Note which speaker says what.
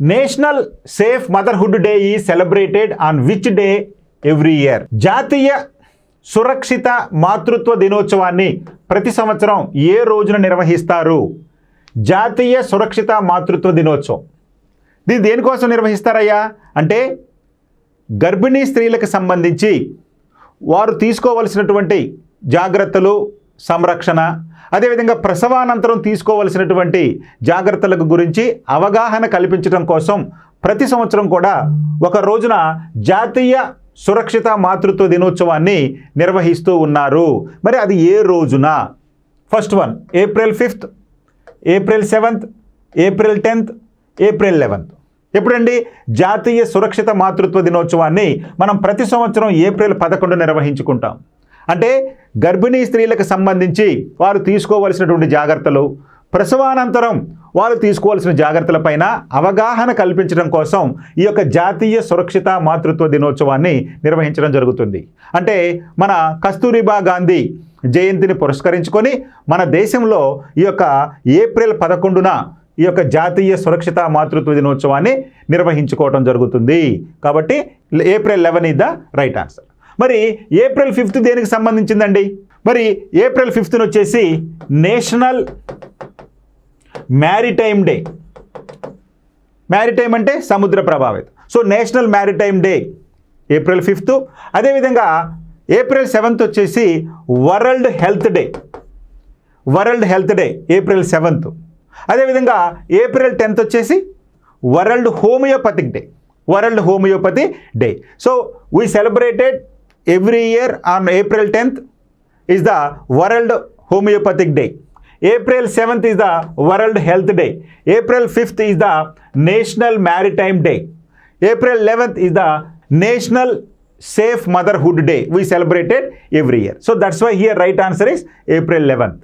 Speaker 1: National safe motherhood day is celebrated on which day every year? జాతీయ సురక్షిత మాతృత్వ దినోత్సవాన్ని ప్రతి సంవత్సరం ఏ రోజున నిర్వహిస్తారు? జాతీయ సురక్షిత మాతృత్వ దినోత్సవం దీన్ని దేనికోసం నిర్వహిస్తారయ్యా అంటే గర్భిణీ స్త్రీలకు సంబంధించి వారు తీసుకోవలసినటువంటి జాగ్రత్తలు, సంరక్షణ, అదేవిధంగా ప్రసవానంతరం తీసుకోవలసినటువంటి జాగ్రత్తల గురించి అవగాహన కల్పించడం కోసం ప్రతి సంవత్సరం కూడా ఒక రోజున జాతీయ సురక్షిత మాతృత్వ దినోత్సవాన్ని నిర్వహిస్తూ ఉన్నారు. మరి అది ఏ రోజున? First one April 5th, April 7th, April 10th, April 11th. ఎప్పుడండి జాతీయ సురక్షిత మాతృత్వ దినోత్సవాన్ని మనం ప్రతి సంవత్సరం ఏప్రిల్ 11 నిర్వహించుకుంటాం. అంటే గర్భిణీ స్త్రీలకు సంబంధించి వారు తీసుకోవలసినటువంటి జాగ్రత్తలు, ప్రసవానంతరం వారు తీసుకోవాల్సిన జాగ్రత్తలపైన అవగాహన కల్పించడం కోసం ఈ యొక్క జాతీయ సురక్షిత మాతృత్వ దినోత్సవాన్ని నిర్వహించడం జరుగుతుంది. అంటే మన కస్తూరిబా గాంధీ జయంతిని పురస్కరించుకొని మన దేశంలో ఈ యొక్క ఏప్రిల్ 11న ఈ యొక్క జాతీయ సురక్షిత మాతృత్వ దినోత్సవాన్ని నిర్వహించుకోవడం జరుగుతుంది. కాబట్టి April 11 is the right answer. మరి April 5th దేనికి సంబంధించిందండి? మరి April 5th వచ్చేసి నేషనల్ మ్యారిటైమ్ డే. మ్యారిటైమ్ అంటే సముద్ర ప్రభావితం. So national maritime day April 5th. అదేవిధంగా April 7th వచ్చేసి world health day. World health day April 7th. అదేవిధంగా April 10th వచ్చేసి world homoeopathic day. World homeopathy day. So we celebrated every year on April 10th is the world homoeopathic day. April 7th is the World Health Day. April 5th is the National Maritime Day. April 11th is the National Safe Motherhood Day. We celebrated every year. So that's why here right answer is April 11th.